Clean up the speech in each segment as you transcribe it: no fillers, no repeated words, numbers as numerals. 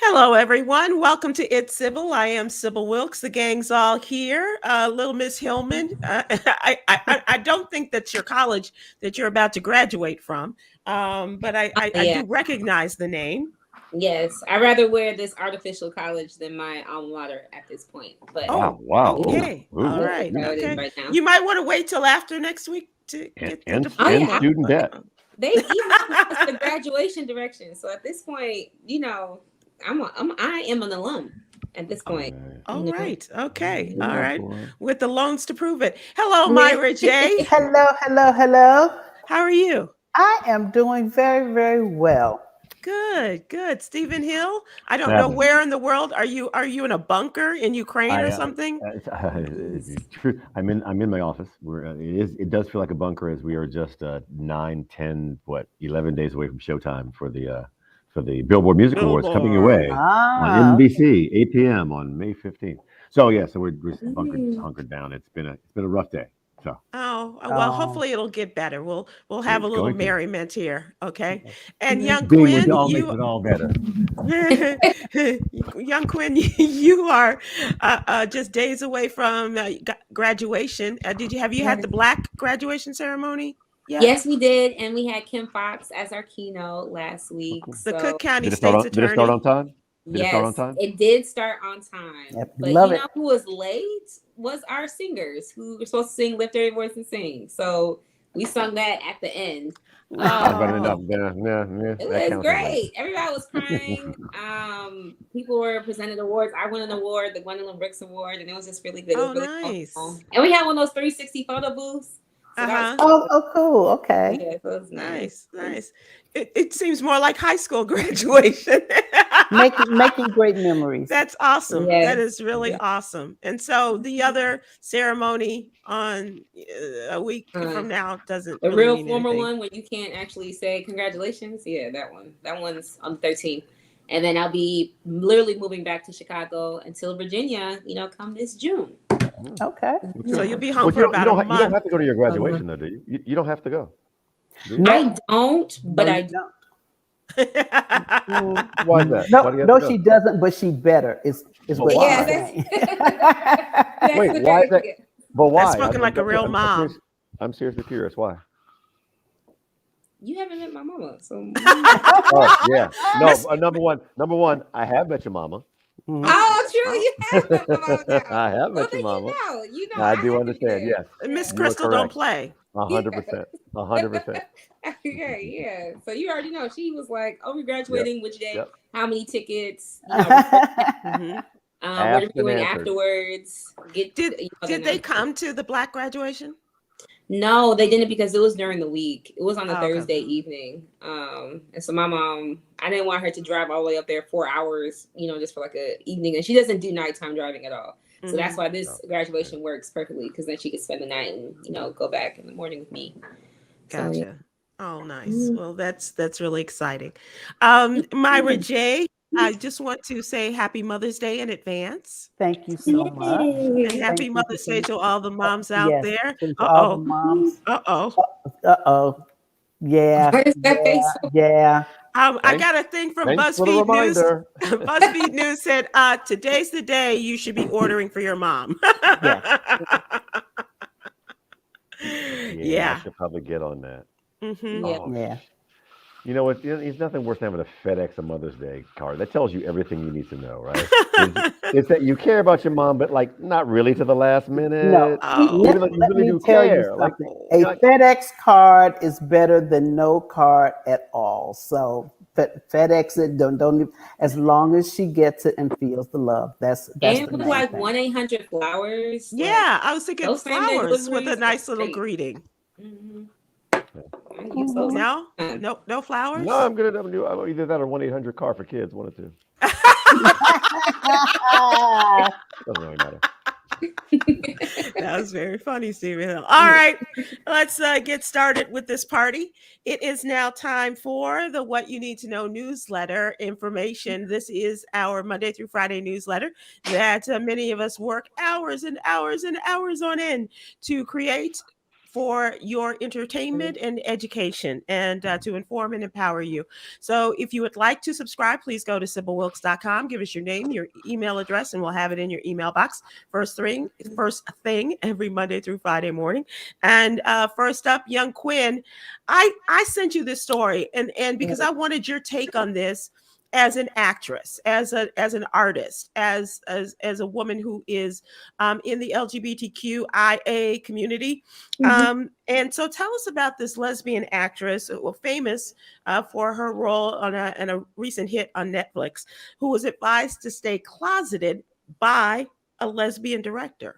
Hello, everyone. Welcome to It's Sybil. I am Sybil Wilkes. The gang's all here. Little Miss Hillman. I don't think that's your college that you're about to graduate from, but I Yeah, do recognize the name. yes. I'd rather wear this artificial college than my alma mater at this point. But Oh, Wow. okay. Ooh, All this is right. how it is Okay. right now. You might want to wait till after next week to get the And Oh diploma. and yeah, student debt. they've emailed us the graduation directions. So at this point, I am an alum. At this All point, right. All you know. right. Okay. Good All enough right. for him. With the loans to prove it. Hello, Yeah. Myra J. Hello, hello, hello. How are you? I am doing very, very well. Good, good. Stephen Hill. I don't know Fabulous. where in the world are you. Are you in a bunker in Ukraine I or something? it's true. I'm in my office. It does feel like a bunker as we are just 9, 10, 11 days away from showtime for the Billboard Music Awards coming your Billboard. way on Ah, NBC 8 p.m. on May 15th. So yeah, so we're Mm. hunkered down. It's been a rough day. So Oh, well, oh, hopefully it'll get better. We'll have a it's little going to. merriment here, okay? And young Being with Quinn, y'all makes you it all better. young Quinn, you are just days away from graduation. Did you have you had Yes. the black graduation ceremony yet? Yes, we did, and we had Kim Fox as our keynote last Oh, week. cool. The Cook So County Did it start State's on? Did it start on attorney. time? Did it start on yes, time? it did start on time. yep, But love you it. know who was late was our singers who were supposed to sing Lift Every Voice and Sing. So we sung that at the end. Not good enough. Oh, Yeah, It that was counts as late. great. Everybody was crying. People were presented awards. I won an award, the Gwendolyn Brooks Award, and it was just really good. It was oh, really nice. emotional. And we had one of those 360 photo booths. So that was Uh-huh. Oh, oh, cool. Okay. yeah, so it was nice. Nice, nice. It seems more like high school graduation. Making great memories. That's awesome. That Yes. is really Yeah. awesome. And so the other ceremony on a week Uh, from now doesn't the really real mean formal anything. one where you can't actually say congratulations. Yeah, that one. That one's on the 13th. And then I'll be literally moving back to Chicago until Virginia, come this June. Hmm, Okay. that's So good. you'll Yeah. be home But for about a you don't month. have to go to your Um, graduation though, do you? You don't have to go, do you? No, I don't, no, but you I don't. Why is that? No, Why do you have to no, go? she doesn't, but she better is But what yeah, she's why? that's saying. that's Wait, the why is that? yeah. But That's why? spoken like a real I'm serious. mom. I'm seriously curious. Why? You haven't met my mama, so Oh yeah. No. Miss Number one. I have met your mama. Mhm. oh, oh, true, oh, you have met my mama now. I have Well, met your then mama. I I do had to be understand. there. Yes, Miss you are Crystal don't correct. play. Yeah, 100%. 100%. okay, yeah. So you already know. She was like, "Oh, we're Yep. graduating. Which day? Yep. How many tickets? Reserve Hmm. what are we Asked and doing answered. afterwards? Get Did the did they announcement." come to the black graduation? No, they didn't because it was during the week. It was on a Oh, okay. Thursday evening. And so my mom, I didn't want her to drive all the way up there 4 hours, just for like a evening. And she doesn't do nighttime driving at all. So Hmm. that's why this No. graduation works perfectly because then she could spend the night and go back in the morning with me. So yeah. Gotcha. Oh, nice. Well, that's really exciting. Myra J, I just want to say happy Mother's Day in advance. Thank you so much. And Yay. happy Thank you Mother's so Day much. to all the moms out Yes, there. to all the Uh-oh. moms. Uh-oh. Uh-oh. Yeah, What is that yeah, face for? yeah. I Thanks. got a thing from Thanks for the BuzzFeed News. reminder. BuzzFeed News said, today's the day you should be ordering for your mom. Yes. Yeah, I Yeah. should probably get on that. Hmm. Yeah. Oh, Yeah. you know what? There's nothing worse than having a FedEx a Mother's Day card. That tells you everything you need to know, right? It's that you care about your mom, but like not really to the last No, minute, Oh. let, even though you let really me do tell you care. Like, something. you A know, like, FedEx card is better than no card at all. So FedEx it don't even, as long as she gets it and feels the love. That's And the with main like thing. 1-800-Flowers, like Yeah, I was thinking those same day flowers with a deliveries, that's nice little great. greeting. Hmm yeah. I use those Mhm. all No? the time. No No, flowers? I'm gonna do either that or 1-800 car for kids. One or two. Doesn't really matter. That was very funny, Stephen Hill. All right, let's get started with this party. It is now time for the What You Need to Know newsletter information. This is our Monday through Friday newsletter that many of us work hours and hours and hours on end to create for your entertainment and education, and to inform and empower you. So if you would like to subscribe, please go to SybilWilkes.com. Give us your name, your email address, and we'll have it in your email box. First thing every Monday through Friday morning. And first up, young Kwyn, I sent you this story, and because I wanted your take on this as an actress, as an artist, as a woman who is in the LGBTQIA community. And so tell us about this lesbian actress, well, famous for her role on a recent hit on Netflix, who was advised to stay closeted by a lesbian director.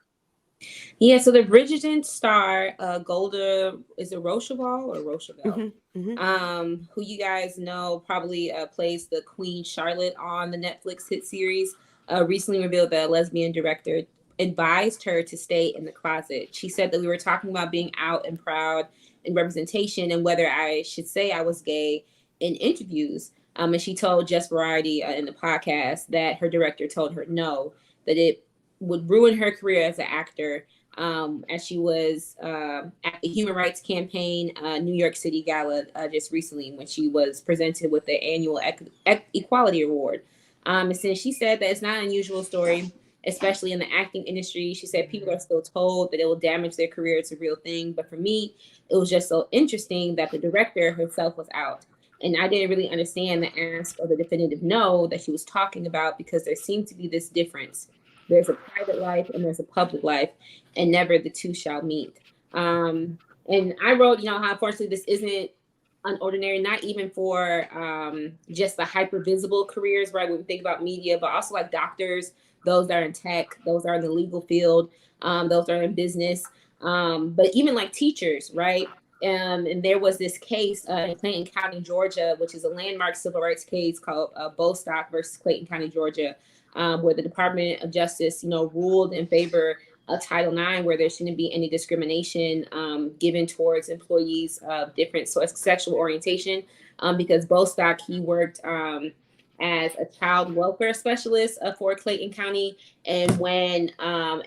Yeah, so the Bridgerton star, Golda, is it Rocheval or Rochevelle? Who you guys know probably plays the Queen Charlotte on the Netflix hit series, recently revealed that a lesbian director advised her to stay in the closet. She said that we were talking about being out and proud and representation and whether I should say I was gay in interviews. And she told Just Variety in the podcast that her director told her no, that it would ruin her career as an actor, as she was at the Human Rights Campaign New York City Gala just recently when she was presented with the annual Equality Award. And since she said that it's not an unusual story, especially in the acting industry, she said people are still told that it will damage their career. It's a real thing. But for me, it was just so interesting that the director herself was out. And I didn't really understand the ask or the definitive no that she was talking about because there seemed to be this difference. There's a private life and there's a public life, and never the two shall meet. And I wrote, how unfortunately this isn't unordinary, not even for just the hyper visible careers, right? When we think about media, but also like doctors, those that are in tech, those that are in the legal field, those that are in business, but even like teachers, right? And there was this case in Clayton County, Georgia, which is a landmark civil rights case called Bostock versus Clayton County, Georgia, where the Department of Justice, ruled in favor of Title IX, where there shouldn't be any discrimination given towards employees of different sexual orientation, because Bostock, he worked as a child welfare specialist for Clayton County. And when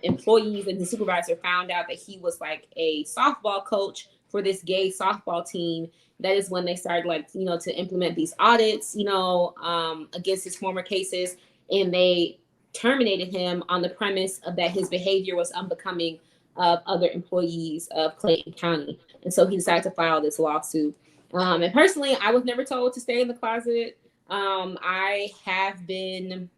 employees and the supervisor found out that he was like a softball coach for this gay softball team, that is when they started to implement these audits, against his former cases. And they terminated him on the premise of that his behavior was unbecoming of other employees of Clayton County. And so he decided to file this lawsuit. And personally, I was never told to stay in the closet. I have been,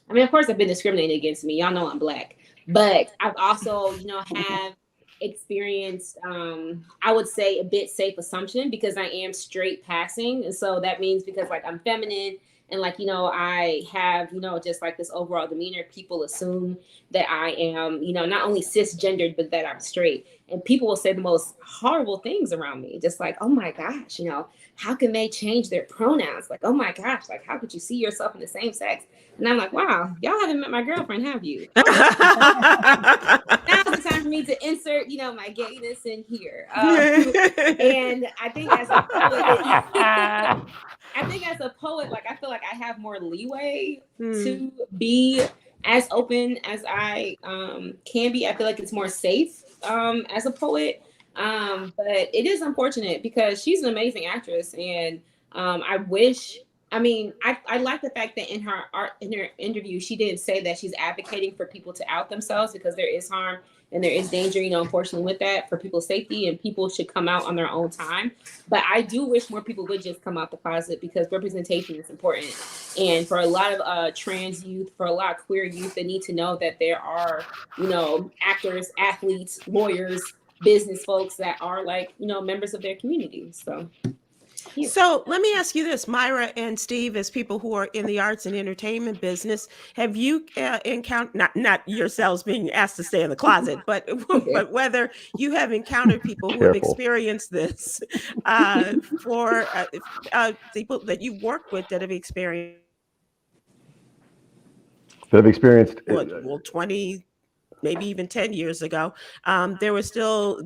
of course I've been discriminated against me. Y'all know I'm Black, but I've also, have experienced, I would say a bit safe assumption because I am straight passing. And so that means because I'm feminine, and I have, just this overall demeanor, people assume that I am, not only cisgendered, but that I'm straight. And people will say the most horrible things around me. Just oh my gosh, how can they change their pronouns? Oh my gosh, how could you see yourself in the same sex? And I'm like, wow, y'all haven't met my girlfriend, have you? Now's the time for me to insert, my gayness in here. And I think as a poet, I feel like I have more leeway to be as open as I can be. I feel like it's more safe as a poet. But it is unfortunate because she's an amazing actress, and I like the fact that in her interview she didn't say that she's advocating for people to out themselves, because there is harm and there is danger, unfortunately, with that for people's safety, and people should come out on their own time. But I do wish more people would just come out the closet, because representation is important. And for a lot of trans youth, for a lot of queer youth, they need to know that there are, actors, athletes, lawyers, business folks that are members of their community. So. Yeah. So let me ask you this, Myra and Steve, as people who are in the arts and entertainment business, have you encountered, not yourselves being asked to stay in the closet, but whether you have encountered people who have experienced this for people that you've worked with that have experienced? 20, maybe even 10 years ago, there were still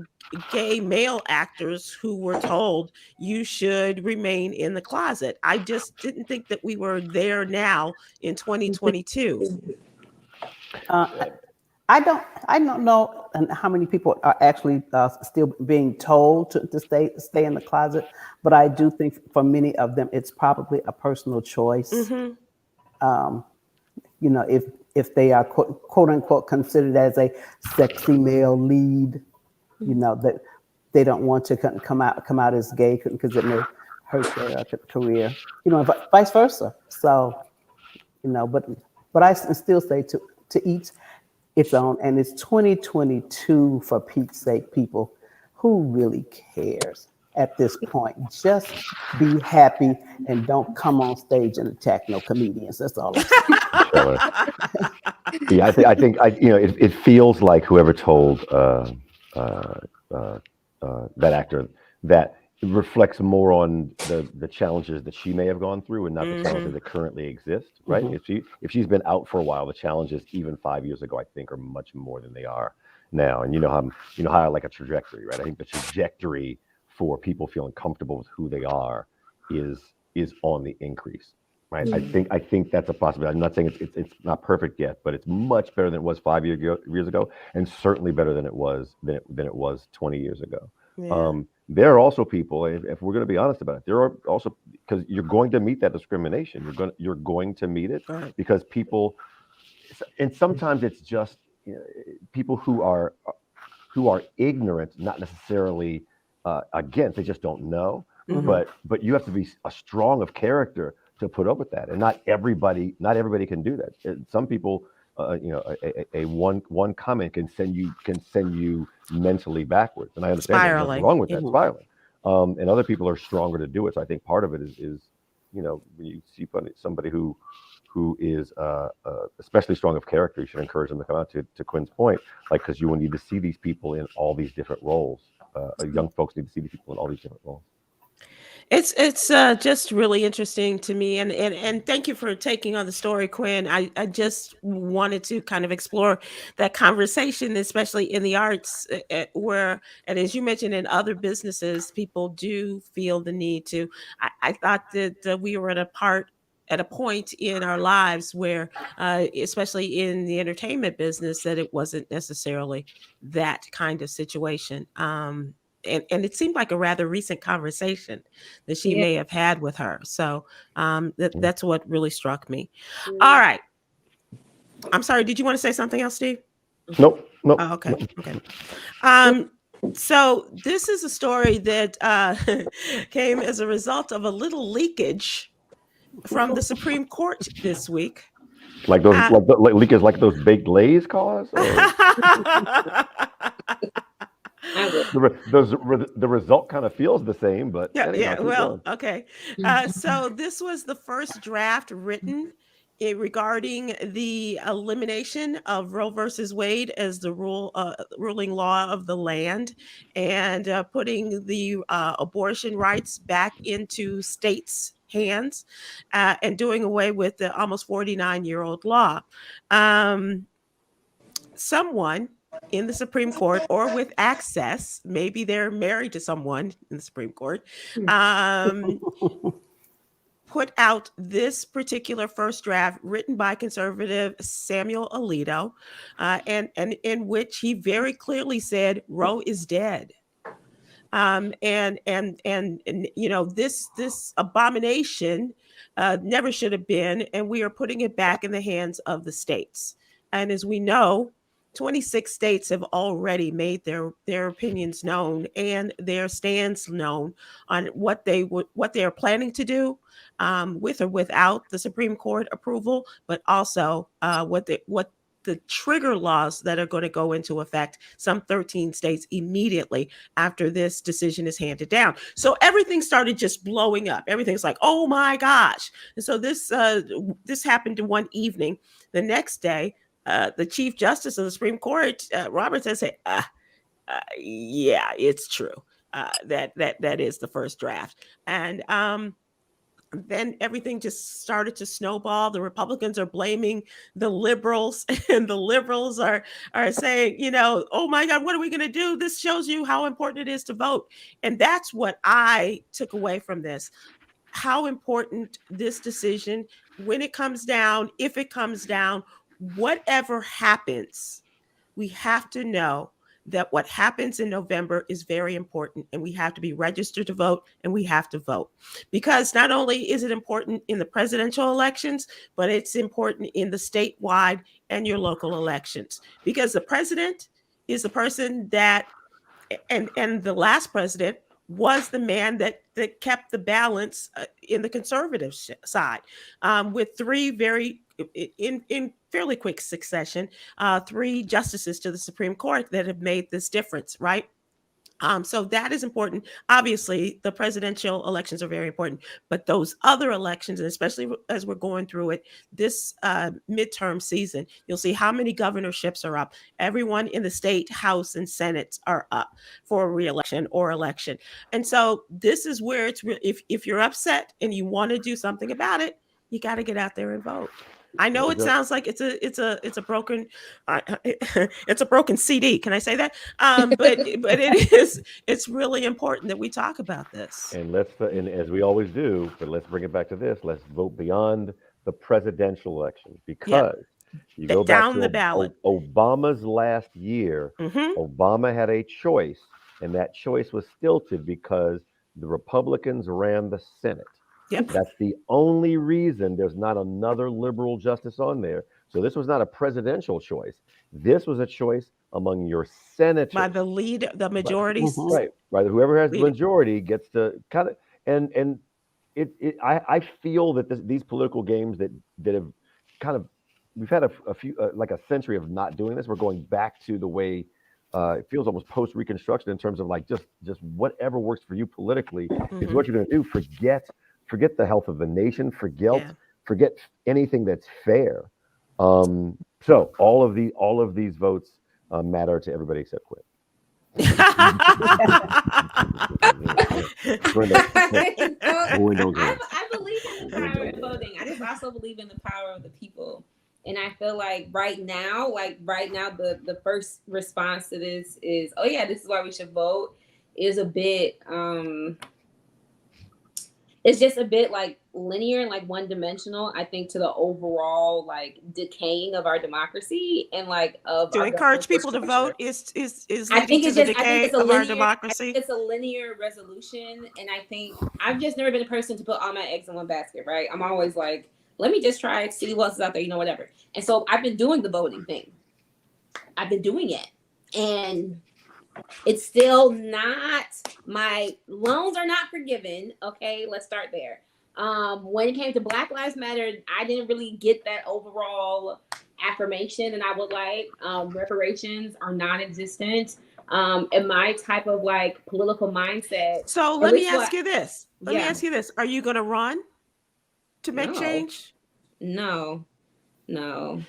gay male actors who were told you should remain in the closet. I just didn't think that we were there now in 2022. I don't know and how many people are actually still being told to stay in the closet. But I do think for many of them, it's probably a personal choice. Mm-hmm. You know, if they are quote unquote considered as a sexy male lead, you know, that they don't want to come out as gay because it may hurt their career. You know, vice versa. So, you know, but I still say to each its own. And it's 2022, for Pete's sake, people. Who really cares at this point? Just be happy and don't come on stage and attack no comedians. That's all I'm saying. Sure. Yeah, it feels like whoever told that actor that it reflects more on the challenges that she may have gone through and not the challenges that currently exist, right? If she's been out for a while, the challenges even 5 years ago, I think, are much more than they are now. And you know how I like a trajectory, right? I think the trajectory for people feeling comfortable with who they are is on the increase, right? I think that's a possibility. I'm not saying it's not perfect yet, but it's much better than it was 5 years ago, and certainly better than it was 20 years ago. Yeah. There are also people, if we're going to be honest about it, there are also, because you're going to meet that discrimination. You're going to meet it Right. because people, and sometimes it's just people who are ignorant, not necessarily against, they just don't know. But you have to be a strong of character to put up with that, and not everybody can do that. Some people, a one comment can send you mentally backwards, and I understand there's nothing wrong with that, spiraling. And other people are stronger to do it. So I think part of it is when you see somebody who is especially strong of character, you should encourage them to come out. To Kwyn's point, like, because you will need to see these people in all these different roles. Young folks need to see these people in all these different roles. It's just really interesting to me, and thank you for taking on the story, Kwyn. I just wanted to kind of explore that conversation, especially in the arts, where, and as you mentioned, in other businesses, people do feel the need to. I thought that we were at a point in our lives where, especially in the entertainment business, that it wasn't necessarily that kind of situation. And it seemed like a rather recent conversation that she may have had with her. So that's what really struck me. All right. I'm sorry. Did you want to say something else, Steve? Nope. Oh, okay. Okay. So this is a story that came as a result of a little leakage from the Supreme Court this week. Like those, leakers, like those baked Lay's cause. The result kind of feels the same, but okay. So this was the first draft written regarding the elimination of Roe versus Wade as the ruling law of the land, and putting the abortion rights back into states' hands, and doing away with the almost 49-year-old law. Someone in the Supreme Court, or with access, maybe they're married to someone in the Supreme Court, put out this particular first draft written by conservative Samuel Alito, and in which he very clearly said Roe is dead. And this abomination never should have been, and we are putting it back in the hands of the states. And as we know, 26 states have already made their opinions known and their stands known on what they are planning to do, with or without the Supreme Court approval, but also what the trigger laws that are going to go into effect, some 13 states immediately after this decision is handed down. So everything started just blowing up. Everything's like, oh my gosh. And so this happened in one evening. The next day, the Chief Justice of the Supreme Court, Roberts, said, yeah, it's true. That is the first draft. And then everything just started to snowball. The Republicans are blaming the liberals, and the liberals are saying, oh my God, what are we going to do? This shows you how important it is to vote. And that's what I took away from this. How important this decision, when it comes down, if it comes down, whatever happens, we have to know that what happens in November is very important, and we have to be registered to vote, and we have to vote. Because not only is it important in the presidential elections, but it's important in the statewide and your local elections. Because the president is the person that, and the last president was the man that kept the balance in the conservative side, with three very in fairly quick succession, three justices to the Supreme Court that have made this difference, right? So that is important. Obviously, the presidential elections are very important, but those other elections, and especially as we're going through it this midterm season, you'll see how many governorships are up. Everyone in the state house and senate are up for a re-election or election. And so this is where it's if you're upset and you want to do something about it, you got to get out there and vote. I know it sounds like it's a broken it's a broken CD. Can I say that? But it's really important that we talk about this. And and as we always do, but let's bring it back to this. Let's vote beyond the presidential election, because you go back down to the ballot. Obama's last year. Obama had a choice, and that choice was stilted because the Republicans ran the Senate. Yep. That's the only reason there's not another liberal justice on there. So this was not a presidential choice. This was a choice among your senators. By the majority. Right. Whoever has the majority gets to kind of, and I feel that these political games that have kind of, we've had a few, like a century of not doing this. We're going back to the way it feels almost post-Reconstruction in terms of like just whatever works for you politically is what you're going to do. Forget the health of the nation. Forget anything that's fair. So all of these votes matter to everybody except Kwyn. I believe in the power of voting. I just also believe in the power of the people. And I feel like right now, the first response to this is, oh yeah, this is why we should vote, is a bit it's just a bit like linear and like one dimensional, I think, to the overall like decaying of our democracy and like of to encourage people to vote is I think it's the just decay of our democracy. It's a linear resolution, and I think I've just never been a person to put all my eggs in one basket, right? I'm always like, let me just try it, see what else is out there, whatever. And so I've been doing the voting thing. I've been doing it, and it's still not, my loans are not forgiven. Okay, let's start there. When it came to Black Lives Matter, I didn't really get that overall affirmation, and I would like reparations are non-existent. In my type of like political mindset. So let me ask you this. Let me ask you this. Are you going to run to make change? No.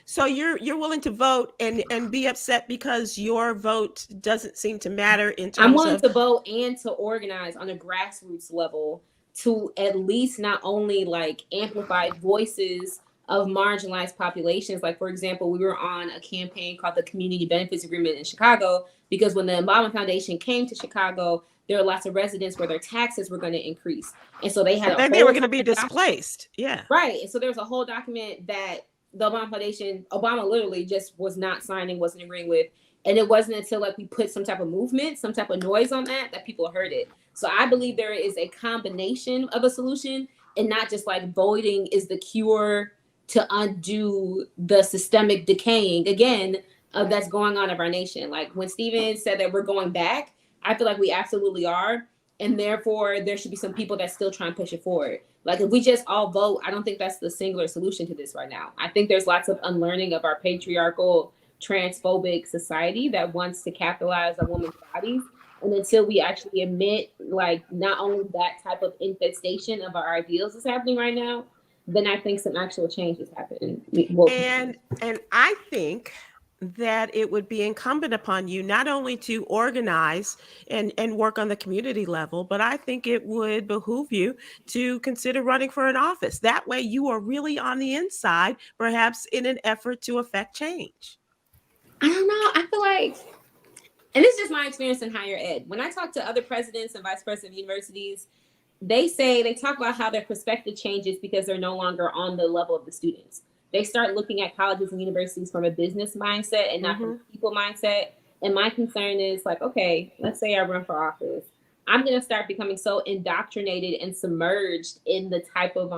So you're willing to vote and be upset because your vote doesn't seem to matter in terms of... I'm willing to vote and to organize on a grassroots level to at least not only like amplify voices of marginalized populations. Like, for example, we were on a campaign called the Community Benefits Agreement in Chicago, because when the Obama Foundation came to Chicago, there were lots of residents where their taxes were going to increase. And so they had they were going to be displaced. Yeah. Right. And so there was a whole document that the Obama Foundation, Obama literally just was not signing, wasn't agreeing with. And it wasn't until like we put some type of movement, some type of noise on that people heard it. So I believe there is a combination of a solution, and not just like voting is the cure to undo the systemic decaying again that's going on of our nation. Like when Stephen said that we're going back, I feel like we absolutely are. And therefore there should be some people that still try and push it forward. Like if we just all vote, I don't think that's the singular solution to this right now. I think there's lots of unlearning of our patriarchal, transphobic society that wants to capitalize on women's bodies. And until we actually admit like not only that type of infestation of our ideals is happening right now, then I think some actual change is happening. And I think that it would be incumbent upon you not only to organize and work on the community level, but I think it would behoove you to consider running for an office. That way you are really on the inside, perhaps in an effort to affect change. I don't know. I feel like, and this is just my experience in higher ed. When I talk to other presidents and vice presidents of universities, they talk about how their perspective changes because they're no longer on the level of the students. They start looking at colleges and universities from a business mindset and not from a people mindset. And my concern is like, okay, let's say I run for office. I'm going to start becoming so indoctrinated and submerged in the type of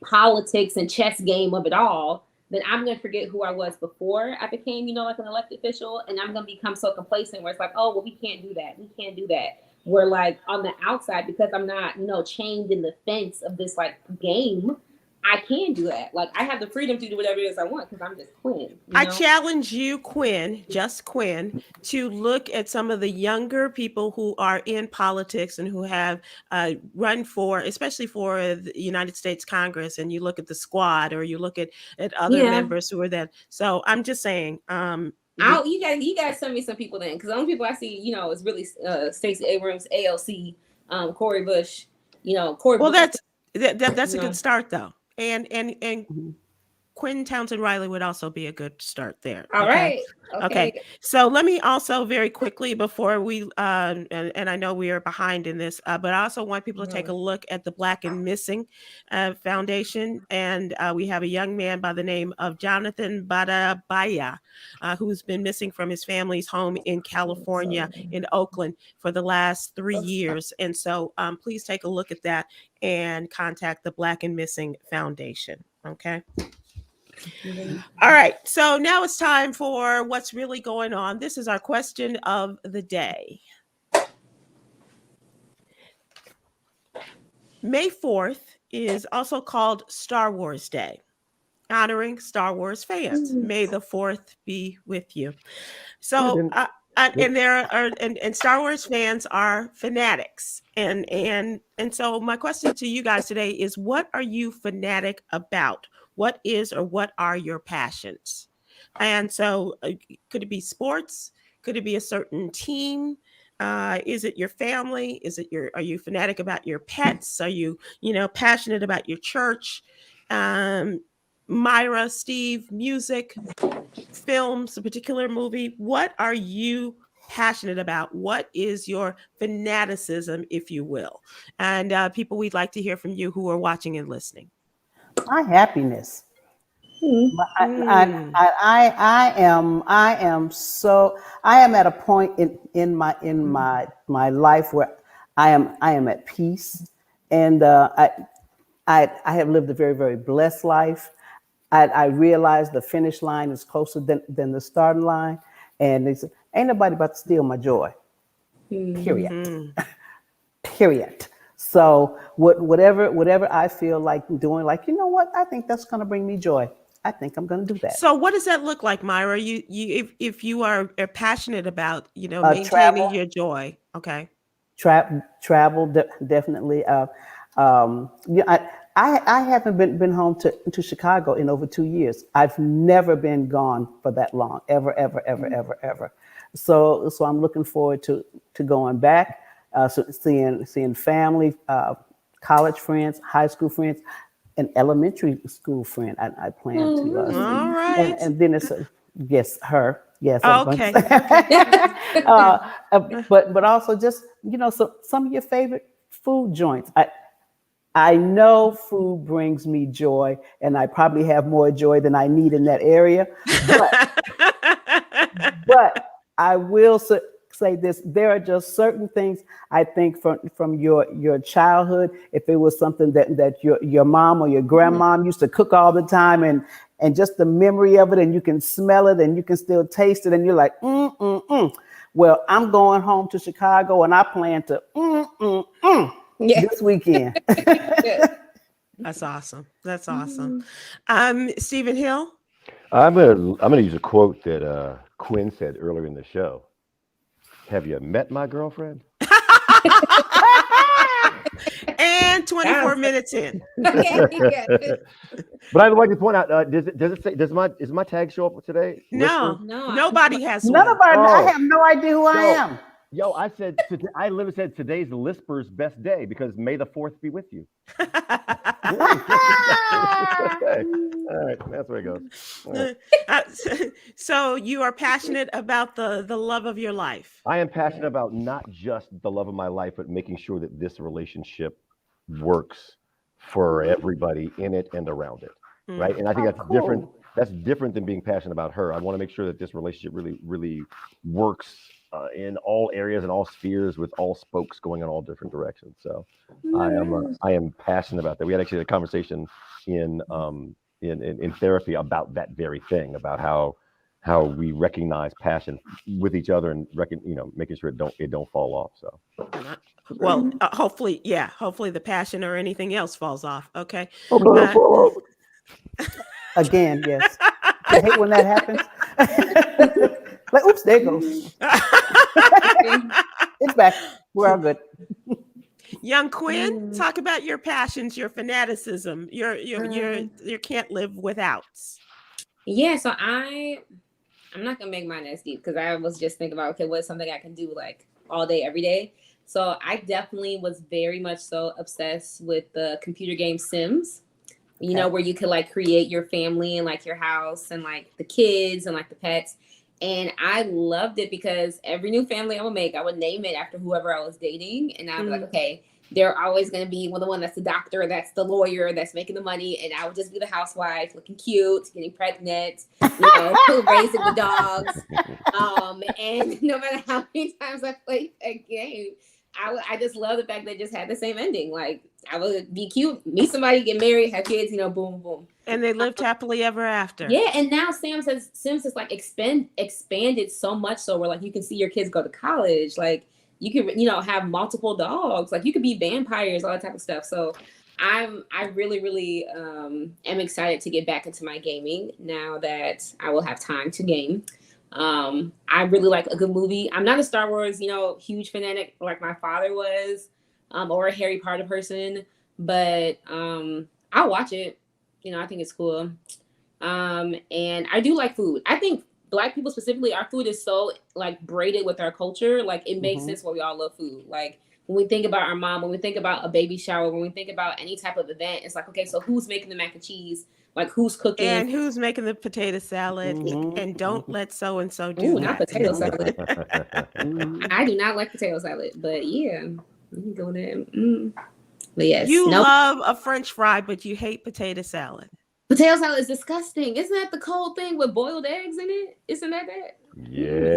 politics and chess game of it all that I'm going to forget who I was before I became, like an elected official. And I'm going to become so complacent where it's like, oh, well, we can't do that. We can't do that. We're like on the outside because I'm not, chained in the fence of this like game. I can do that. Like I have the freedom to do whatever it is I want because I'm just Kwyn. I challenge you, Kwyn, just Kwyn, to look at some of the younger people who are in politics and who have run for, especially for the United States Congress, and you look at the squad or you look at other members who are there. So I'm just saying. You guys send me some people then, because the only people I see, is really Stacey Abrams, AOC, Cori Bush, Cori. Well, that's a good start though. And Kwyn Townsend Riley would also be a good start there. All right. Okay. So let me also very quickly before we and I know we are behind in this, but I also want people to take a look at the Black and Missing Foundation, and we have a young man by the name of Jonathan Badabaya, who's been missing from his family's home in California, in Oakland, for the last 3 years, and so please take a look at that and contact the Black and Missing Foundation. Okay. All right. So now it's time for what's really going on. This is our question of the day. May 4th is also called Star Wars Day, honoring Star Wars fans. May the 4th be with you. So, and there are, and Star Wars fans are fanatics. And so my question to you guys today is, what are you fanatic about? What is or what are your passions? And so could it be sports? Could it be a certain team? Is it your family? Are you fanatic about your pets? Are you, passionate about your church? Myra, Steve, music, films, a particular movie. What are you passionate about? What is your fanaticism, if you will? And people, we'd like to hear from you who are watching and listening. My happiness. I am at a point in my life where I am at peace, and I have lived a very, very blessed life. I realize the finish line is closer than the starting line, and it's ain't nobody about to steal my joy. Period. Period. So whatever I feel like doing, like, you know what, I think that's going to bring me joy. I think I'm going to do that. So what does that look like, Myra? If you are passionate about, maintaining travel. your joy. Okay. Travel definitely. I haven't been home to Chicago in over 2 years. I've never been gone for that long, ever. So I'm looking forward to going back. So seeing family, college friends, high school friends, an elementary school friend. I plan to. See. All right. And then it's her. Yes. Okay. But also just so some of your favorite food joints. I know food brings me joy, and I probably have more joy than I need in that area. But I will say this: there are just certain things I think from your childhood. If it was something that your mom or your grandmom used to cook all the time, and just the memory of it, and you can smell it, and you can still taste it, and you're like, Well, I'm going home to Chicago, and I plan to this weekend. That's awesome. That's awesome. Stephen Hill. I'm gonna use a quote that Kwyn said earlier in the show. Have you met my girlfriend? And 24 minutes in. Okay. But I would like to point out, is my tag show up today? No, nobody has None one. of I have no idea who I am. Yo, I literally said today's the Lisper's best day because May the 4th be with you. Okay. All right, that's where it goes. Right. So you are passionate about the love of your life. I am passionate about not just the love of my life, but making sure that this relationship works for everybody in it and around it. Right. And I think that's different. that's different than being passionate about her. I want to make sure that this relationship really works in all areas and all spheres, with all spokes going in all different directions. So I am passionate about that. We had actually a conversation in therapy about that very thing, about how we recognize passion with each other and making sure it don't fall off. So well, hopefully the passion or anything else falls off. Okay. Again, yes. I hate when that happens. Like, oops, there it goes. It's back. We're all good. Young Kwyn, talk about your passions, your fanaticism, your can't live withouts. Yeah, so I'm not gonna make mine as deep because I was just thinking about, okay, what's something I can do like all day, every day. So I definitely was very much so obsessed with the computer game Sims. You know, where you could like create your family and like your house and like the kids and like the pets. And I loved it because every new family I would make, I would name it after whoever I was dating. And I'd be like, okay, they're always going to be the one that's the doctor, that's the lawyer, that's making the money. And I would just be the housewife, looking cute, getting pregnant, raising the dogs. And no matter how many times I played that game, I just love the fact that it just had the same ending. Like, I would be cute, meet somebody, get married, have kids, boom, boom. And they lived happily ever after. Yeah, and now Sims has like expanded so much so where like you can see your kids go to college. Like you can, have multiple dogs. Like you could be vampires, all that type of stuff. So I really am excited to get back into my gaming now that I will have time to game. I really like a good movie. I'm not a Star Wars, huge fanatic like my father was, or a Harry Potter person, but I'll watch it. I think it's cool. And I do like food. I think Black people specifically, our food is so like braided with our culture. Like it makes sense why we all love food. Like when we think about our mom, when we think about a baby shower, when we think about any type of event, it's like, okay, so who's making the mac and cheese? Like who's cooking? And who's making the potato salad? And don't let so-and-so do that. Not potato salad. I do not like potato salad, but yeah, let me go there. But yes. You love a French fry, but you hate potato salad. Potato salad is disgusting. Isn't that the cold thing with boiled eggs in it? Isn't that that? Yeah.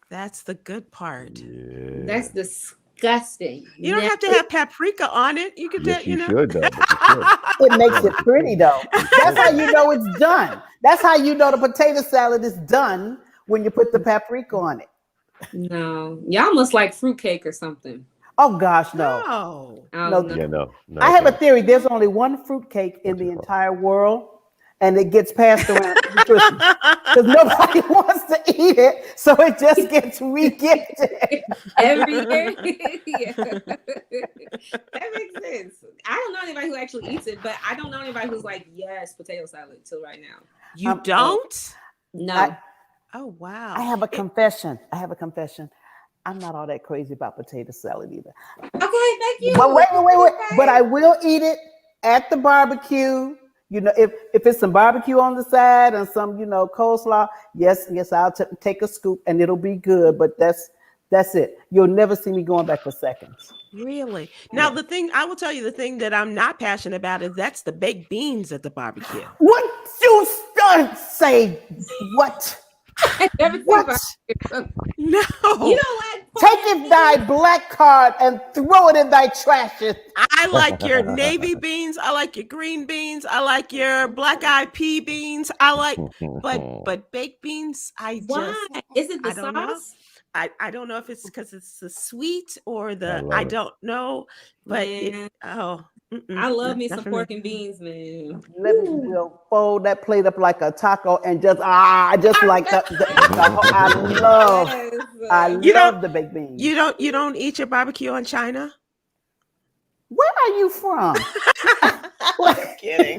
That's the good part. Yeah. That's disgusting. You don't have to have paprika on it. You could, yes, you should, though. It makes it pretty, though. That's how you know it's done. That's how you know the potato salad is done, when you put the paprika on it. No, y'all must like fruitcake or something. Oh gosh, no. No. I have a theory. There's only one fruitcake in the entire world, and it gets passed around because nobody wants to eat it, so it just gets re-gifted every year. Yeah. That makes sense. I don't know anybody who actually eats it, but I don't know anybody who's like, yes, potato salad till right now. You don't? No. Oh wow. I have a confession. I'm not all that crazy about potato salad either. Okay, thank you. But wait. Okay. But I will eat it at the barbecue. If it's some barbecue on the side and some, coleslaw, yes, I'll take a scoop and it'll be good. But that's it. You'll never see me going back for seconds. Really? Now, I will tell you, the thing that I'm not passionate about is that's the baked beans at the barbecue. What you say? What? What? No. You know what? Take thy black card and throw it in thy trashes. I like your navy beans. I like your green beans. I like your black-eyed pea beans. But baked beans, Why? Is it the sauce? I don't know if it's because it's the sweet or I don't know. But I love me some pork and beans, man. We'll fold that plate up like a taco and just like that. I love the baked beans. You don't eat your barbecue on China? Where are you from? I'm kidding.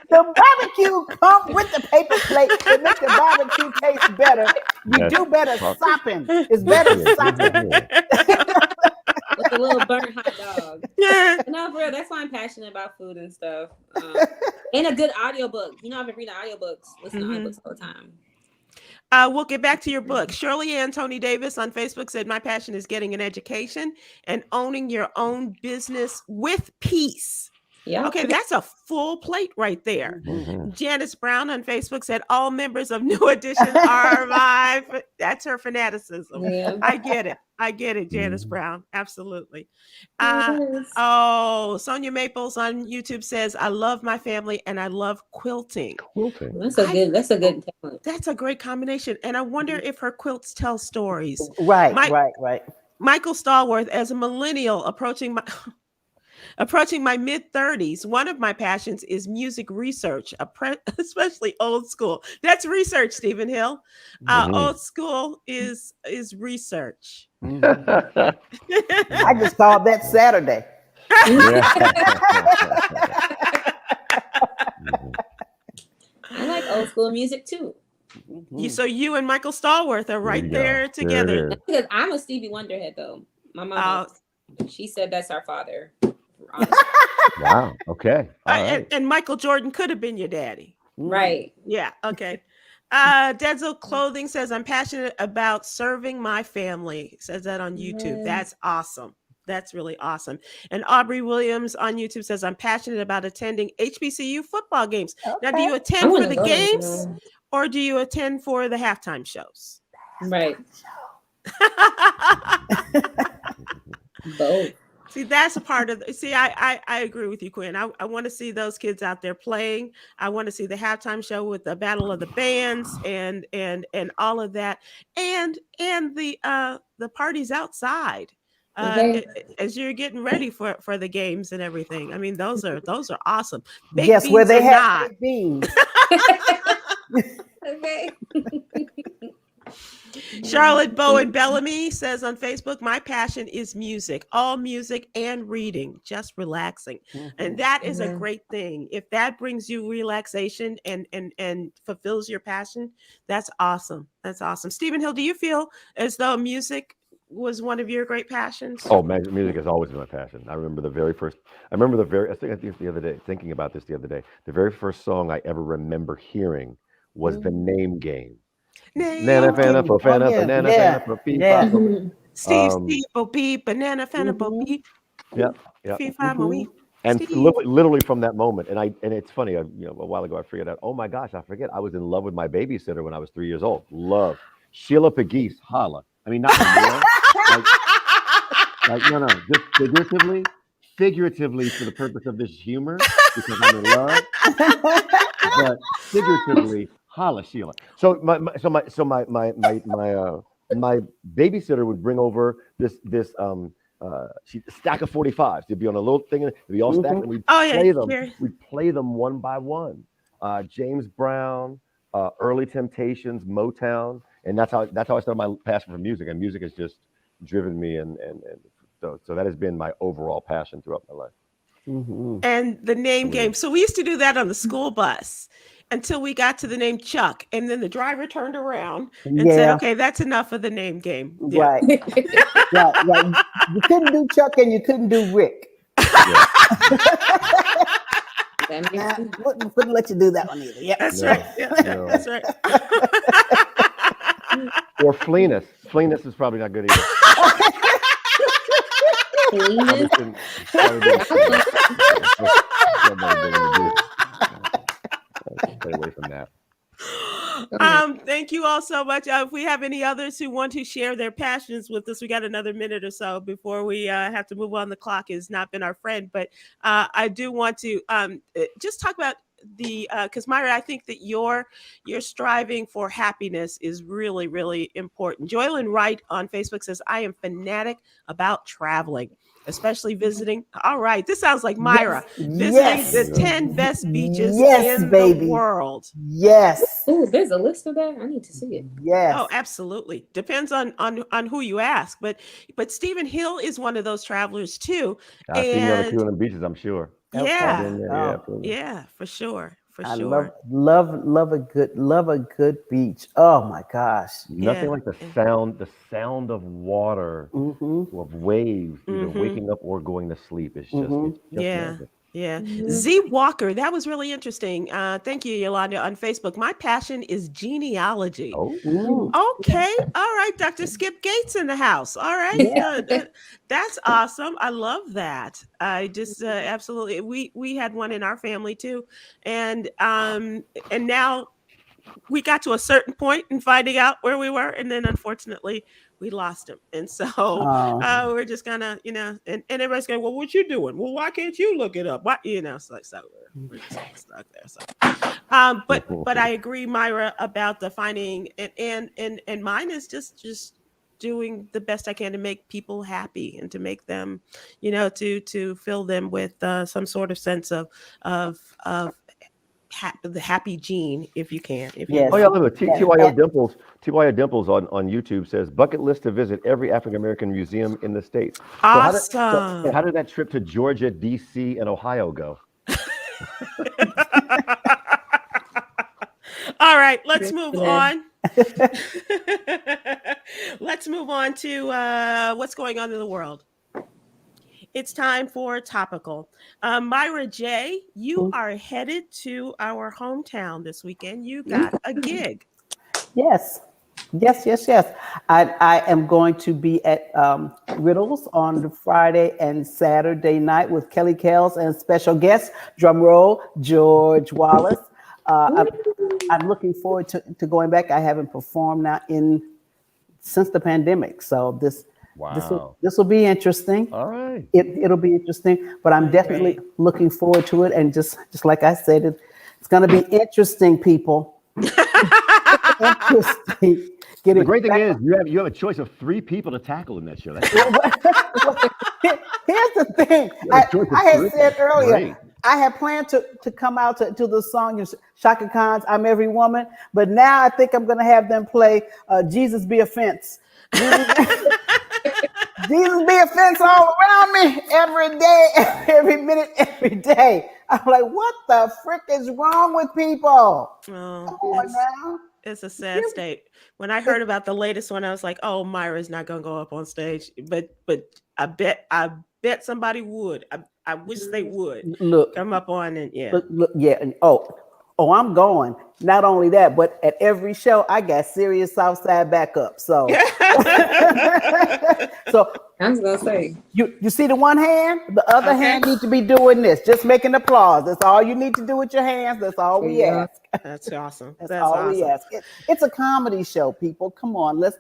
The barbecue comes with the paper plate to make the barbecue taste better. You do better sopping. It's better sopping. With a little burnt hot dog. No, for real, that's why I'm passionate about food and stuff. And a good audiobook. I've been reading audiobooks, listen to audiobooks all the time. We'll get back to your book. Shirley Ann Tony Davis on Facebook said, "My passion is getting an education and owning your own business with peace." Yeah. Okay, that's a full plate right there. Mhm. Janice Brown on Facebook said, "All members of New Edition are my." That's her fanaticism. Yeah. I get it. I get it, Janice Mhm. Brown. Absolutely. Yes. Sonia Maples on YouTube says, "I love my family and I love quilting." Quilting. That's a good talent. That's a great combination. And I wonder if her quilts tell stories. Right, My- right. Michael Stallworth, as a millennial approaching my mid-30s, one of my passions is music research, especially old school. That's research, Stephen Hill. Mhm. Old school is research. I just called that Saturday. I like old school music too. So you and Michael Stallworth are right there together. Because I'm a Stevie Wonder head though. My mom, she said that's our father. Wow. Okay. All right. And Michael Jordan could have been your daddy. Right. Yeah. Okay. Denzel Clothing says, "I'm passionate about serving my family." Says that on YouTube. Yes. That's awesome. That's really awesome. And Aubrey Williams on YouTube says, "I'm passionate about attending HBCU football games." Now, do you attend for the games or do you attend for the halftime shows? Right. Both. See, that's a part of I agree with you, Kwyn. I want to see those kids out there playing. I want to see the halftime show with the battle of the bands and all of that. And the parties outside. As you're getting ready for the games and everything. I mean, those are awesome. Yes, where they have baked beans. Okay. Charlotte Bowen Bellamy says on Facebook, "My passion is music, all music and reading, just relaxing." And that is a great thing. If that brings you relaxation and fulfills your passion, that's awesome. That's awesome. Stephen Hill, do you feel as though music was one of your great passions? Oh, music has always been my passion. I remember the very first. I think the other day, thinking about this the other day. The very first song I ever remember hearing was the Name Game. Nana Fana for Fana Banana Fana for Beep. Steve Bo Beep, Banana Fana Bo Beep. Yeah. And literally from that moment, and it's funny. A while ago I figured out. Oh my gosh, I forget. I was in love with my babysitter when I was 3 years old. Love Sheila Pegues, holla. I mean, not no, just figuratively for the purpose of this humor because I'm in love, but figuratively. Holla, Sheila. So my babysitter would bring over this stack of 45s. They'd be on a little thing, they'd be all stacked, and we'd play them. We'd play them one by one. James Brown, Early Temptations, Motown, and that's how I started my passion for music. And music has just driven me, and so that has been my overall passion throughout my life. And the name game. So we used to do that on the school bus until we got to the name Chuck, and then the driver turned around and said, "Okay, that's enough of the name game." Yeah. Right. You couldn't do Chuck and you couldn't do Rick. Wouldn't let you do that one either. Yeah, that's right. Yeah, that's right. Or Fleenus. Fleenus is probably not good either. Stay away from that. Thank you all so much. If we have any others who want to share their passions with us, we got another minute or so before we have to move on. The clock has not been our friend, but I do want to just talk about because Myra, I think that your striving for happiness is really, really important. Joylyn Wright on Facebook says, "I am fanatic about traveling, especially visiting." All right, this sounds like Myra. Visiting the 10 best beaches in the world. Yes. Oh, there's a list of that. I need to see it. Yes. Oh, absolutely. Depends on who you ask, but Stephen Hill is one of those travelers too. I've seen you on a few of them beaches, I'm sure. Yeah, for sure. I love a good beach. Oh my gosh. Nothing like the sound of water, of waves, either waking up or going to sleep. It's just Yeah. Z Walker, that was really interesting. Thank you, Yolanda, on Facebook. My passion is genealogy. Oh, Okay. All right. Dr. Skip Gates in the house. All right. Yeah. That's awesome. I love that. I just absolutely we had one in our family too. And now we got to a certain point in finding out where we were, and then unfortunately we lost him. And so we're just gonna, and everybody's going, well, what you doing? Well, why can't you look it up? Why, so we're just stuck there. So but I agree, Myra, about the finding, and mine is just doing the best I can to make people happy and to make them, to fill them with some sort of sense of the happy gene, if you can. Yes. Oh yeah, look, TYO Dimples on YouTube says bucket list to visit every African American museum in the States. Awesome. So how did that trip to Georgia, DC, and Ohio go? All right, let's move on. Let's move on to what's going on in the world. It's time for Topical. Myra J., you are headed to our hometown this weekend. You got a gig. Yes. I am going to be at Riddles on the Friday and Saturday night with Kelly Kells and special guest, drum roll, George Wallace. I'm looking forward to going back. I haven't performed now since the pandemic, so this will be interesting. All right, it'll be interesting, but I'm definitely looking forward to it. And just like I said, it's going to be interesting, people. Interesting. The great thing is you have a choice of 3 people to tackle in that show. Here's the thing. I had said earlier, I had planned to come out to the song Shaka Khan's "I'm Every Woman," but now I think I'm going to have them play "Jesus Be a Fence." Jesus be a fence all around me every day, every minute, every day. I'm like, what the frick is wrong with people? It's a sad state. When I heard about the latest one, I was like, oh, Myra's not going to go up on stage. But I bet somebody would. I wish they would come up on and Look, and I'm going. Not only that, but at every show, I got serious Southside backup. So, so I was gonna say, you see the one hand, the other hand needs to be doing this, just making applause. That's all you need to do with your hands. That's all we ask. That's awesome. That's all awesome. We ask. It's a comedy show, people. Come on, let's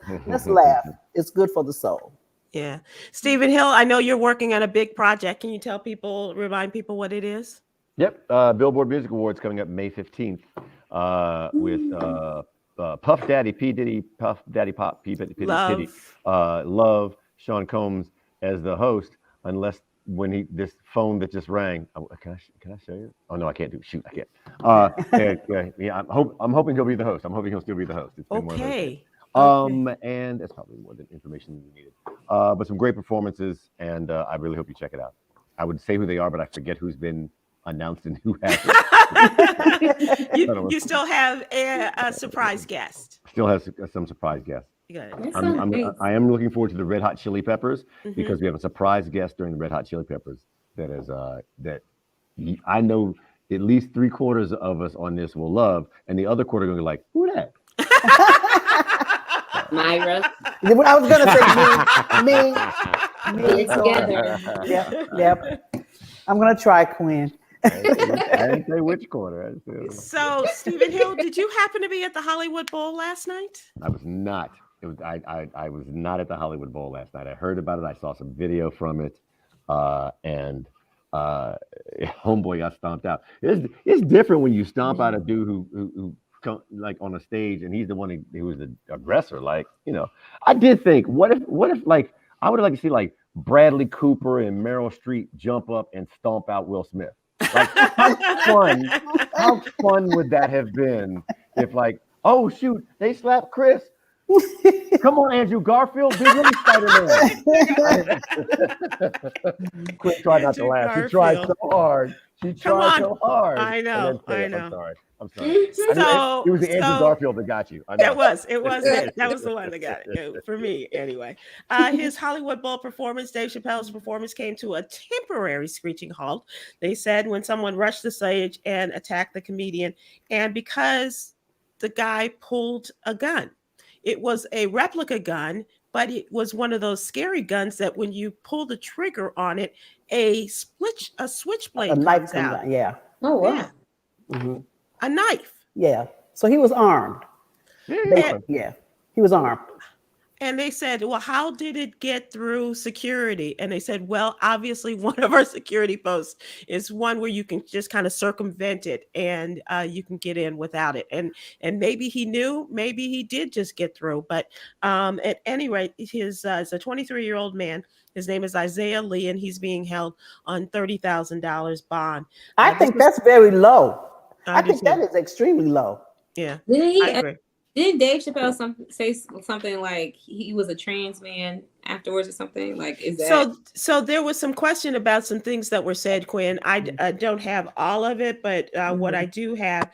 laugh. It's good for the soul. Yeah, Stephen Hill, I know you're working on a big project. Can you remind people what it is? Yep, Billboard Music Awards coming up May 15th with Puff Daddy, P. Diddy, Puff Daddy Pop, P. Diddy, Love, Sean Combs as the host, unless when this phone that just rang. Can I show you? Oh no, I can't do. Shoot, I can't. Yeah, I'm hoping he'll be the host. I'm hoping he'll still be the host. It's been okay. And that's probably more than information you needed. But some great performances, and I really hope you check it out. I would say who they are, but I forget who's been announced and who hasn't. you still have a surprise guest. Still has some surprise guests. Good. I am looking forward to the Red Hot Chili Peppers because we have a surprise guest during the Red Hot Chili Peppers that is that I know at least 3/4 of us on this will love, and the other quarter going to be like, who that? Myra. I was gonna say me together. Yep. I'm gonna try Kwyn. I didn't say which quarter. So, Stephen Hill, did you happen to be at the Hollywood Bowl last night? I was not. I was not at the Hollywood Bowl last night. I heard about it. I saw some video from it, and homeboy got stomped out. It's different when you stomp out a dude who like on a stage and he's the one who was the aggressor. Like, I did think, what if like I would like to see like Bradley Cooper and Meryl Streep jump up and stomp out Will Smith. Like, how fun would that have been if like, oh shoot, they slapped Chris. Come on, Andrew Garfield, be really Spider-Man. Quit trying not to laugh. She tried so hard. She Come tried on. so hard. I and know, then said I it. know. I'm sorry. I knew So, it was the Andrew so Garfield that got you. I know. it was it. That was the one that got it for me anyway. His Hollywood Bowl performance, Dave Chappelle's performance, came to a temporary screeching halt. They said when someone rushed the stage and attacked the comedian, and because the guy pulled a gun. It was a replica gun, but it was one of those scary guns that when you pull the trigger on it, a switchblade A knife comes comes out. out. Yeah. Oh wow. Yeah, Mhm. a knife. Yeah. So he was armed. And, Yeah. He was armed. and they said, well, how did it get through security? And they said, well, obviously, one of our security posts is one where you can just kind of circumvent it and you can get in without it. And maybe he knew, maybe he did just get through. But at any rate, it's a 23-year-old man. His name is Isaiah Lee, and he's being held on $30,000 bond. I think that's very low. I do think that too. is extremely low. Yeah, Didn't I agree. Didn't Dave Chappelle say something like he was a trans man afterwards or something? Like, is that So there was some question about some things that were said, Kwyn. I don't have all of it, but what I do have,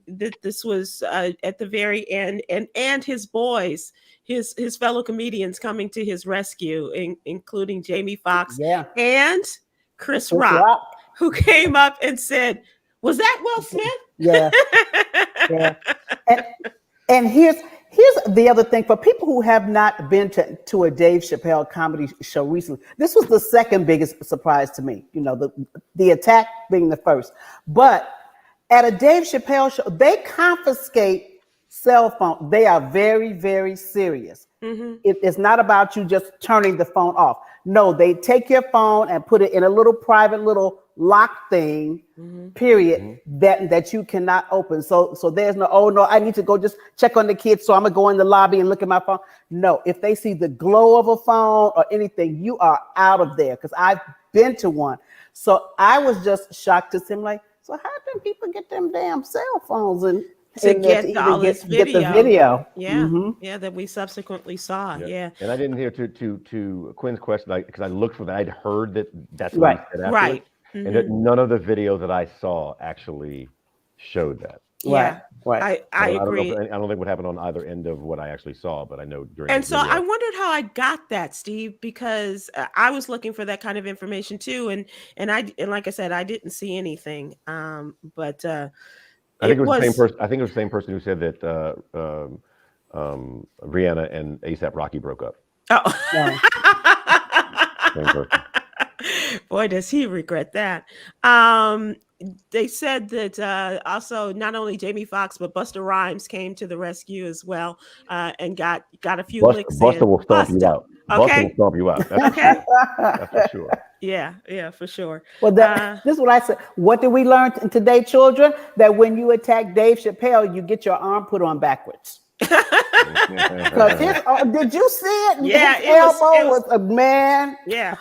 this was at the very end, and his boys, his fellow comedians coming to his rescue, including Jamie Foxx Yeah. and Chris Rock, who came up and said, "Was that Will Smith?" Yeah. Yeah. And here's the other thing for people who have not been to a Dave Chappelle comedy show recently. This was the second biggest surprise to me. You know, the attack being the first. But at a Dave Chappelle show, they confiscate cell phone. They are very, very serious. Mm-hmm. It's not about you just turning the phone off. No, they take your phone and put it in a little private little lock thing, period, that you cannot open. So there's no, oh no, I need to go just check on the kids, so I'm gonna go in the lobby and look at my phone. No, if they see the glow of a phone or anything, you are out of there, because I've been to one. So I was just shocked to see him, like, so how can people get them damn cell phones and get all this get the video? Yeah, yeah, that we subsequently saw. Yeah. And I didn't hear to Quinn's question, because I looked for that. I'd heard that's what Right. he said afterwards. Right. And that none of the videos that I saw actually showed that. Yeah, Right. I agree. I don't think what happened on either end of what I actually saw, but I know during. And the so video, I wondered how I got that, Steve, because I was looking for that kind of information too, and like I said, I didn't see anything. But I think it was the same person. I think it was the same person who said that Rihanna and A$AP Rocky broke up. Oh. Yeah. Same person. Boy, does he regret that. They said that also not only Jamie Foxx but Busta Rhymes came to the rescue as well, and got a few licks in. Busta will stomp you out. Okay. Busta will stomp you out. That's, Okay. that's for sure. Yeah, for sure. Well, this is what I said. What did we learn today, children? That when you attack Dave Chappelle, you get your arm put on backwards. Because did you see it? Yeah, his elbow was a man. Yeah.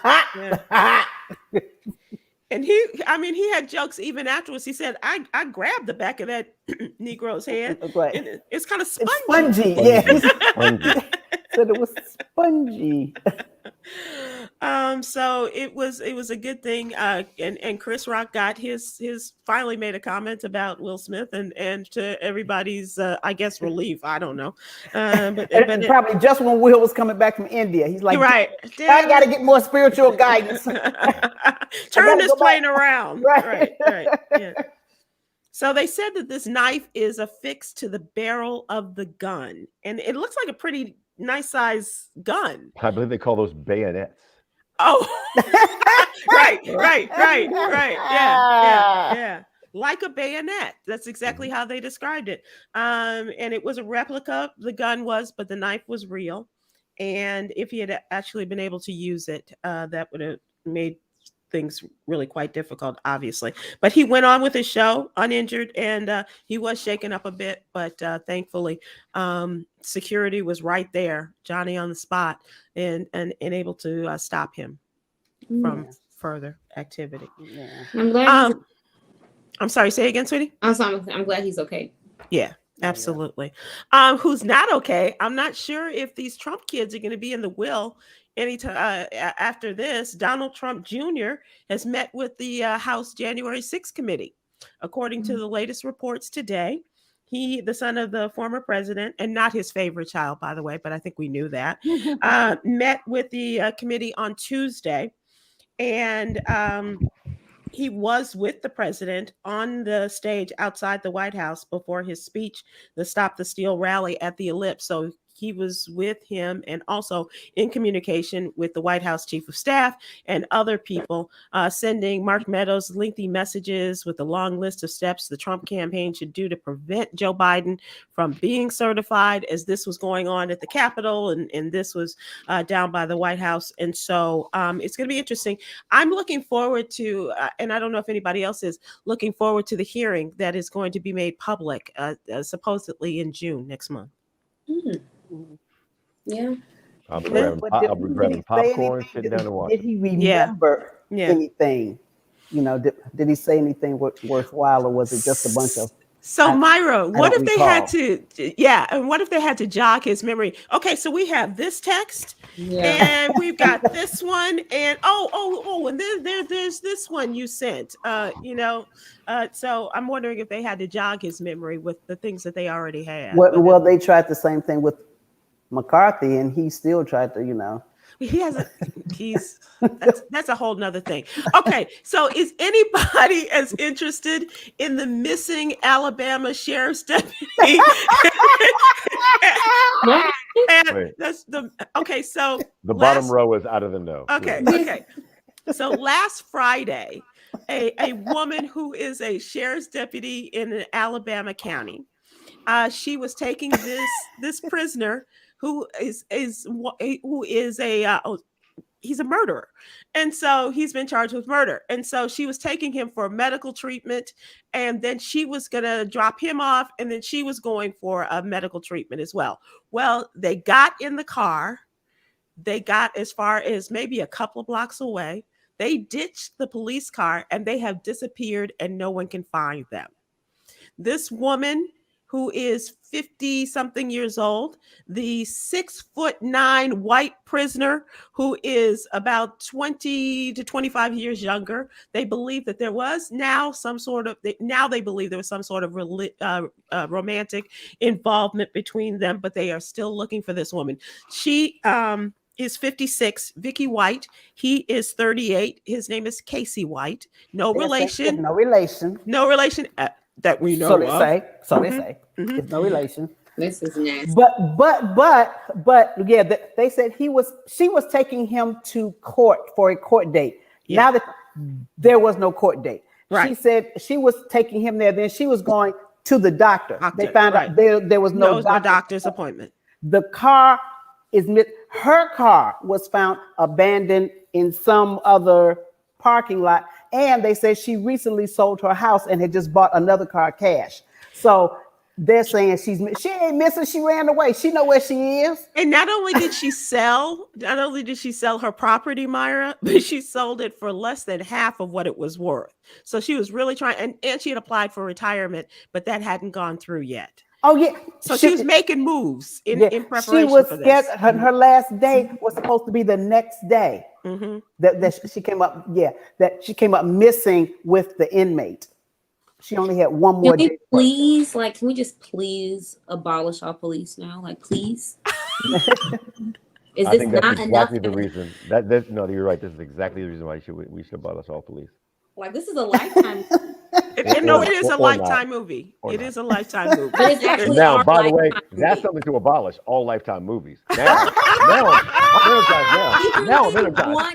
And he had jokes even afterwards. He said, I grabbed the back of that Negro's head. Right. And it's kind of spongy. It's spongy. Yeah. Spongy. Said it was spongy. So it was a good thing. And Chris Rock got his finally made a comment about Will Smith, and to everybody's I guess relief. I don't know. But probably just when Will was coming back from India, he's like, right. I got to get more spiritual guidance. Turn this plane around. Right. Yeah. So they said that this knife is affixed to the barrel of the gun, and it looks like a pretty nice size gun. I believe they call those bayonets. Oh, right. Yeah. Like a bayonet. That's exactly how they described it. And it was a replica. The gun was, but the knife was real. And if he had actually been able to use it, that would have made things really quite difficult, obviously. But he went on with his show uninjured, and he was shaken up a bit, but thankfully security was right there, Johnny on the spot, and able to stop him from further activity. Yeah. I'm glad. I'm sorry, say again, sweetie. I'm glad he's okay. Yeah. Absolutely. Who's not okay? I'm not sure if these Trump kids are going to be in the will after this, Donald Trump Jr. has met with the House January 6th committee. According to the latest reports today, he, the son of the former president, and not his favorite child, by the way, but I think we knew that, met with the committee on Tuesday. And he was with the president on the stage outside the White House before his speech, the Stop the Steal rally at the Ellipse. So he was with him and also in communication with the White House Chief of Staff and other people, sending Mark Meadows lengthy messages with a long list of steps the Trump campaign should do to prevent Joe Biden from being certified, as this was going on at the Capitol and this was down by the White House. And so it's going to be interesting. I'm looking forward to, and I don't know if anybody else is looking forward to the hearing that is going to be made public, supposedly in June next month. Yeah. I'll be grabbing popcorn, sitting down and watching. Did he remember anything? Did he say anything worthwhile, or was it just a bunch of? So Myra, what if they had to? Yeah, and what if they had to jog his memory? Okay, so we have this text, and we've got this one, and and then there's this one you sent. So I'm wondering if they had to jog his memory with the things that they already had. Well, they tried the same thing with McCarthy, and he still tried to, He hasn't. That's a whole nother thing. Okay, so is anybody as interested in the missing Alabama sheriff's deputy? And that's so the bottom row is out of the know. Okay. So last Friday, a woman who is a sheriff's deputy in an Alabama county, she was taking this prisoner who is he's a murderer. And so he's been charged with murder. And so she was taking him for medical treatment, and then she was going to drop him off, and then she was going for a medical treatment as well. Well, they got in the car. They got as far as maybe a couple of blocks away. They ditched the police car, and they have disappeared, and no one can find them. This woman, who is 50-something years old, the 6'9" white prisoner who is about 20 to 25 years younger. They believe that there was they believe there was some sort of romantic involvement between them, but they are still looking for this woman. She is 56, Vicky White. He is 38. His name is Casey White. No relation. That we know. So they say. Mm-hmm. It's no relation. This is nasty. But yeah, they said she was taking him to court for a court date. Yeah. Now that there was no court date, right. She said she was taking him there. Then she was going to the doctor. They found out there was no doctor's appointment. Her car was found abandoned in some other parking lot. And they said she recently sold her house and had just bought another car cash. So they're saying she ain't missing. She ran away. She know where she is. And not only did she sell her property, Myra, but she sold it for less than half of what it was worth. So she was really trying, and she had applied for retirement, but that hadn't gone through yet. Oh yeah. So she was making moves in preparation for this. Her last day was supposed to be the next day. Mm-hmm. That she came up. Yeah, that she came up missing with the inmate. She only had one more day. Can we just please abolish our police now? Like, please. Is this not exactly enough? The reason no, you're right. This is exactly the reason why we should abolish all police. Like, this is a lifetime. It is a lifetime movie. It is a lifetime movie. But it's actually now, by the way, that's something to abolish all lifetime movies. Now, I'm want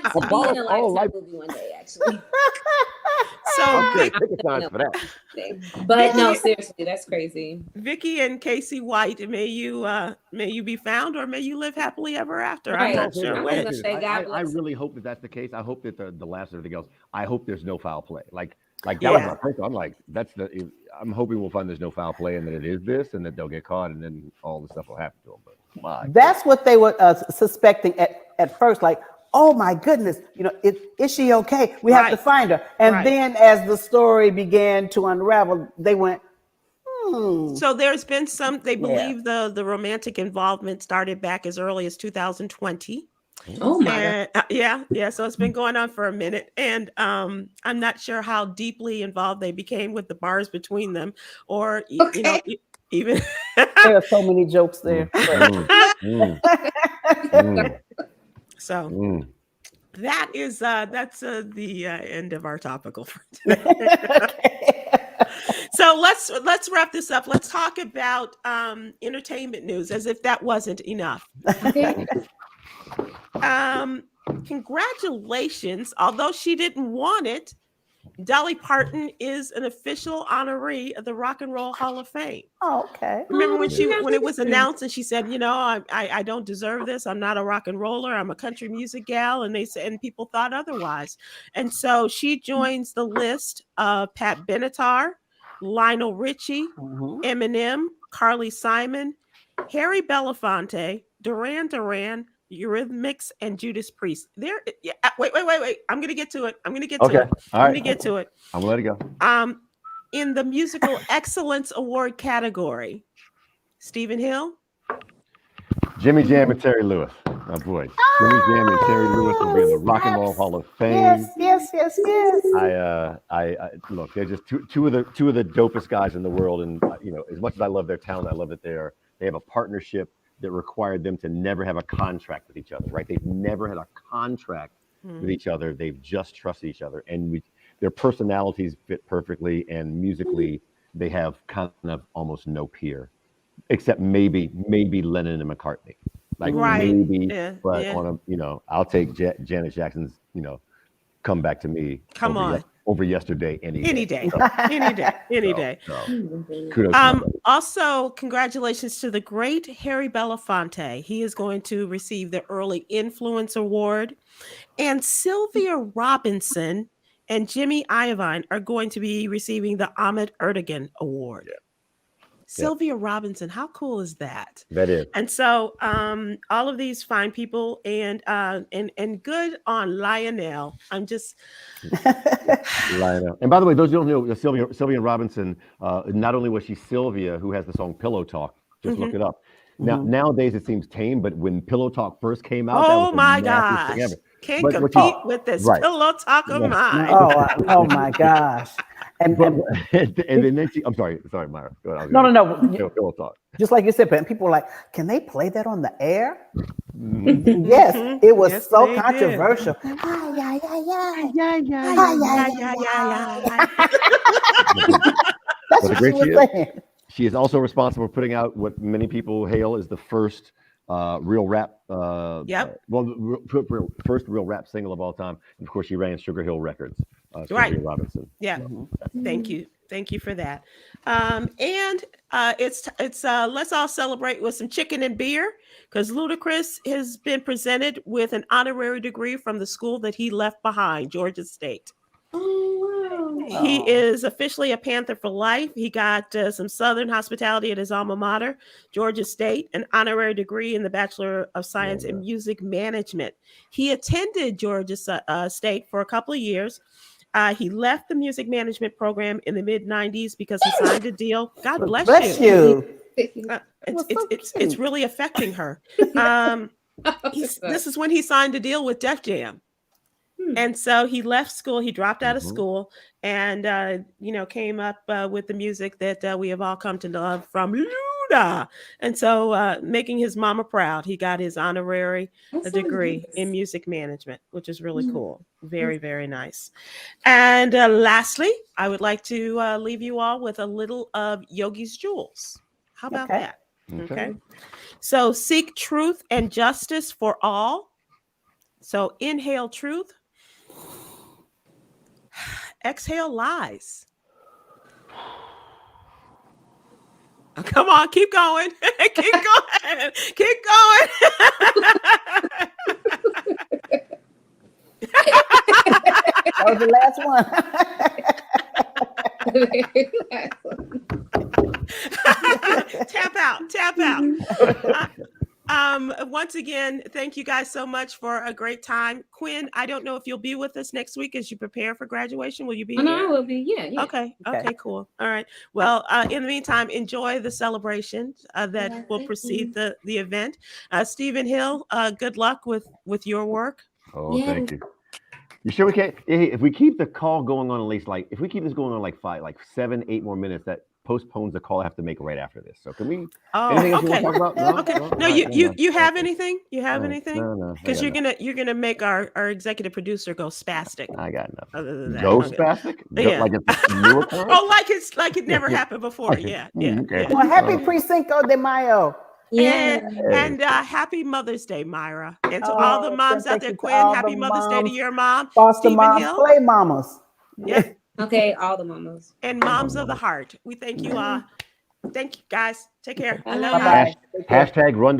to be in a lifetime movie one day, actually. So take a chance for that. But no, seriously, that's crazy. Vicky and Casey White, may you be found, or may you live happily ever after. Right. I'm not sure which. I really hope that that's the case. I hope that the last of everything else. I hope there's no foul play. Like that was my first. I'm like, I'm hoping we'll find there's no foul play and that it is this, and that they'll get caught, and then all the stuff will happen to them. But that's what they were suspecting at first. Like, oh my goodness, is she okay? We have to find her. And then as the story began to unravel, they went, So there's been they believe the romantic involvement started back as early as 2020. Oh my God. And yeah. So it's been going on for a minute, and I'm not sure how deeply involved they became with the bars between them, or even. There are so many jokes there. Mm, mm, So mm. that's the end of our topical for today. So let's wrap this up. Let's talk about entertainment news, as if that wasn't enough. Okay. Congratulations, although she didn't want it, Dolly Parton is an official honoree of the Rock and Roll Hall of Fame. Oh, okay. Remember when when it was Congratulations. announced and she said, I don't deserve this. I'm not a rock and roller. I'm a country music gal. And they said, and people thought otherwise. And so she joins the list of Pat Benatar, Lionel Richie, Eminem, Carly Simon, Harry Belafonte, Duran Duran, Eurythmics, and Judas Priest. There, wait. I'm gonna get to it. Okay. I'm All gonna right. get to it. I'm gonna let it go. In the Musical Excellence Award category, Stephen Hill, Jimmy Jam and Terry Lewis. Oh boy, Jimmy Jam and Terry Lewis will be in the Rock and Roll Hall of Fame. Yes. I look, they're just two of the dopest guys in the world, and as much as I love their talent, I love that they have a partnership that required them to never have a contract with each other. Right? They've never had a contract with each other. They've just trusted each other, and their personalities fit perfectly, and musically they have kind of almost no peer, except maybe Lennon and McCartney. Like right? Maybe, Yeah, but yeah. on I'll take Janet Jackson's Come Back to Me. Come on. Over Yesterday any day. Any day. So, kudos. To Also, congratulations to the great Harry Belafonte. He is going to receive the Early Influence Award, and Sylvia Robinson and Jimmy Iovine are going to be receiving the Ahmet Ertegun Award. Yeah. Sylvia Robinson, how cool is that? That is. And so, all of these fine people, and good on Lionel. I'm just Lionel. And by the way, those who don't know, Sylvia Robinson, not only was she Sylvia, who has the song Pillow Talk, just look it up. Nowadays it seems tame, but when Pillow Talk first came out, that was the my nastiest thing gosh, ever. can't compete with this Pillow Talk of mine. Oh my gosh. And then I'm sorry, Myra. Go ahead. No. Pillow Talk. Just like you said, but people were like, can they play that on the air? Yes, it was so controversial. That's what she was saying. She is also responsible for putting out what many people hail as the first real rap. First real rap single of all time. And of course, she ran Sugar Hill Records. Sylvia Robinson. Yeah. Thank you for that. And it's let's all celebrate with some chicken and beer, because Ludacris has been presented with an honorary degree from the school that he left behind, Georgia State. Oh, wow. He is officially a Panther for life. He got some Southern hospitality at his alma mater, Georgia State, an honorary degree in the Bachelor of Science in Music Management. He attended Georgia State for a couple of years. He left the music management program in the mid-90s because he signed a deal. God bless you. It's really affecting her. This is when he signed a deal with Def Jam. And so he left school. He dropped out of school and, came up with the music that we have all come to love from Luda. And so making his mama proud, he got his honorary degree in music management, which is really cool. Very, very nice. And lastly, I would like to leave you all with a little of Yogi's Jewels. How about that? Okay. So seek truth and justice for all. So inhale truth. Exhale lies. Oh, come on, keep going. Keep going. Keep going. That was the last one. Tap out. Once again, thank you guys so much for a great time. Kwyn, I don't know if you'll be with us next week as you prepare for graduation. Will you be Oh, no, here? I will be. Yeah. Okay, cool. All right. Well, in the meantime, enjoy the celebration that Yeah, will thank precede you. the event. Stephen Hill, good luck with your work. Oh, Yeah. thank you. You sure we can't? If we keep the call going on at least if we keep this going on like 7, 8 more minutes, that postpones the call I have to make right after this. So can we? Oh, Anything else you okay. want to talk about? No. Okay. No. No, All right, you have okay. anything? You have All right. anything? No. Because you're gonna make our executive producer go spastic. I got nothing. Other than that, Go okay. spastic? Yeah. Like it's a new occurrence? Oh, like it never happened before. Okay. Yeah. Okay. Well, happy Precinco de Mayo. Yeah. And happy Mother's Day, Myra. And to all the Oh, moms out thank there, you to Kwyn, all happy the Mother's Day to moms, your mom, foster Stephen moms, Hill. play mamas. Yeah. Okay, all the mamas. And moms of the heart. We thank you. Thank you guys. Take care. I love you. Bye-bye. Take care. Hashtag run to